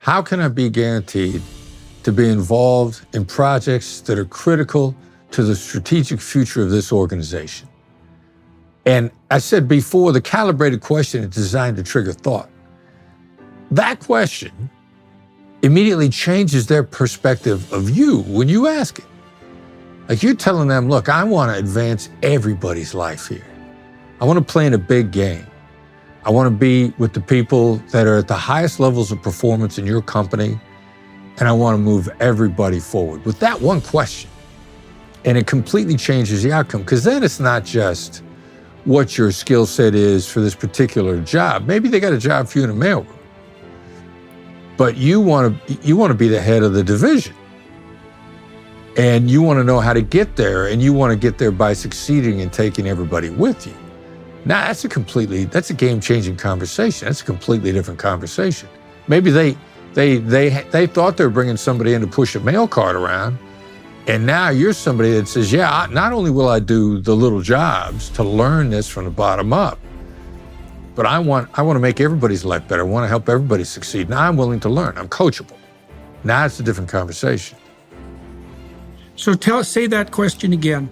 How can I be guaranteed to be involved in projects that are critical to the strategic future of this organization? And I said before, the calibrated question is designed to trigger thought. That question immediately changes their perspective of you when you ask it. Like you're telling them, look, I want to advance everybody's life here. I want to play in a big game. I want to be with the people that are at the highest levels of performance in your company, and I want to move everybody forward with that one question. And it completely changes the outcome, because then it's not just what your skill set is for this particular job. Maybe they got a job for you in a mailroom, but you want to be the head of the division. And you want to know how to get there, and you want to get there by succeeding and taking everybody with you. Now, that's a game-changing conversation. That's a completely different conversation. Maybe they thought they were bringing somebody in to push a mail cart around, and now you're somebody that says, yeah, not only will I do the little jobs to learn this from the bottom up, but I want to make everybody's life better. I want to help everybody succeed. Now I'm willing to learn. I'm coachable. Now it's a different conversation. So say that question again.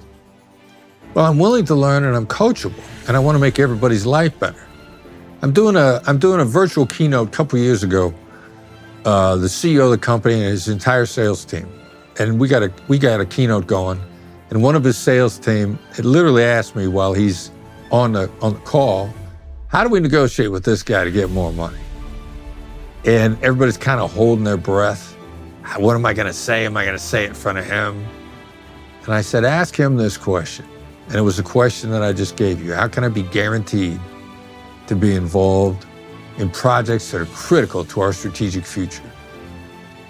Well, I'm willing to learn and I'm coachable, and I want to make everybody's life better. I'm doing a virtual keynote a couple years ago. The CEO of the company and his entire sales team, and we got a keynote going, and one of his sales team had literally asked me while he's on the call, how do we negotiate with this guy to get more money? And everybody's kind of holding their breath. What am I going to say? Am I going to say it in front of him? And I said, ask him this question. And it was the question that I just gave you. How can I be guaranteed to be involved in projects that are critical to our strategic future?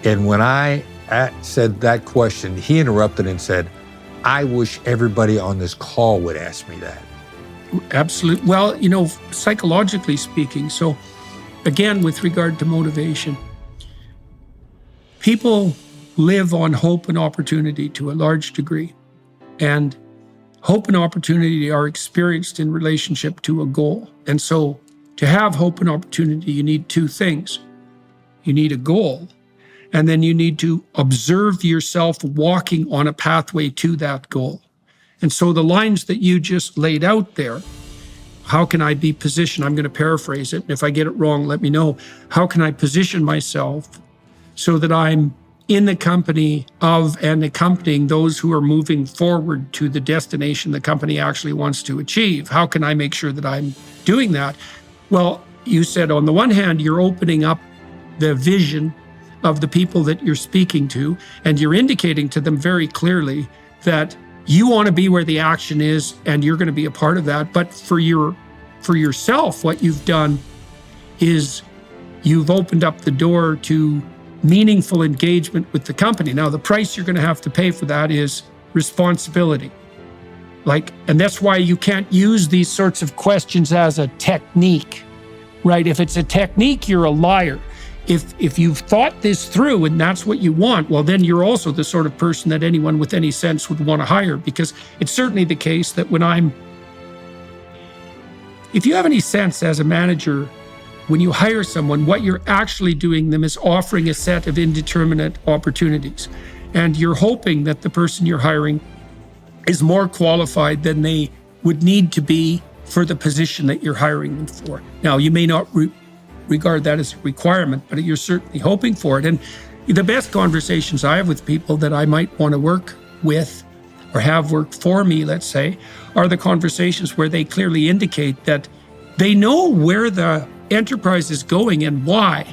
And when I said that question, he interrupted and said, I wish everybody on this call would ask me that. Absolutely. Well, psychologically speaking, so again, with regard to motivation, people live on hope and opportunity to a large degree. And hope and opportunity are experienced in relationship to a goal. And so to have hope and opportunity, you need two things. You need a goal, and then you need to observe yourself walking on a pathway to that goal. And so the lines that you just laid out there, how can I be positioned? I'm going to paraphrase it. And if I get it wrong, let me know. How can I position myself so that I'm in the company of and accompanying those who are moving forward to the destination the company actually wants to achieve? How can I make sure that I'm doing that? Well, you said on the one hand, you're opening up the vision of the people that you're speaking to, and you're indicating to them very clearly that you want to be where the action is, and you're going to be a part of that. But for yourself, what you've done is you've opened up the door to meaningful engagement with the company. Now, the price you're going to have to pay for that is responsibility. And that's why you can't use these sorts of questions as a technique, right? If it's a technique, you're a liar. If you've thought this through and that's what you want, well, then you're also the sort of person that anyone with any sense would want to hire, because it's certainly the case that if you have any sense as a manager, when you hire someone, what you're actually doing them is offering a set of indeterminate opportunities. And you're hoping that the person you're hiring is more qualified than they would need to be for the position that you're hiring them for. Now, you may not regard that as a requirement, but you're certainly hoping for it. And the best conversations I have with people that I might want to work with or have worked for me, let's say, are the conversations where they clearly indicate that they know where the enterprise is going and why.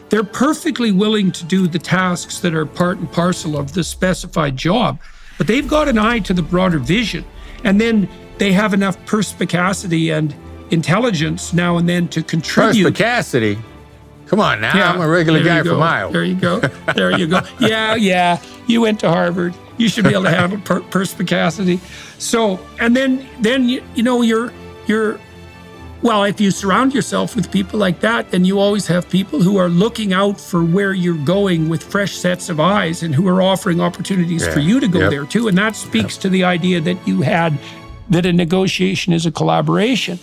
They're perfectly willing to do the tasks that are part and parcel of the specified job, but they've got an eye to the broader vision. And then they have enough perspicacity and intelligence now and then to contribute. Perspicacity? Come on now, yeah, I'm a regular guy from Iowa. There you go. There you go. Yeah. You went to Harvard. You should be able to have a perspicacity. So, and then you're well, if you surround yourself with people like that, then you always have people who are looking out for where you're going with fresh sets of eyes and who are offering opportunities for you to go there too. And that speaks to the idea that you had that a negotiation is a collaboration.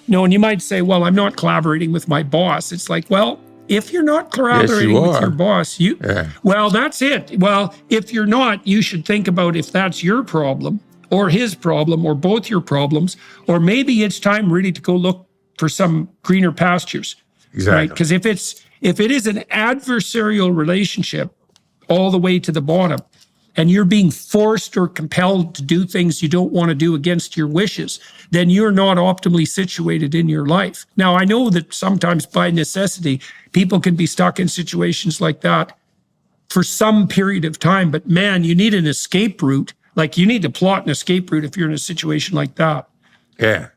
And you might say, well, I'm not collaborating with my boss. It's like, well, if you're not collaborating with your boss, well, that's it. Well, if you're not, you should think about if that's your problem or his problem or both your problems, or maybe it's time really to go look for some greener pastures. Exactly. Right? Because if it is an adversarial relationship all the way to the bottom, and you're being forced or compelled to do things you don't want to do against your wishes, then you're not optimally situated in your life. Now, I know that sometimes by necessity, people can be stuck in situations like that for some period of time, but man, you need an escape route. Like, you need to plot an escape route if you're in a situation like that. Yeah.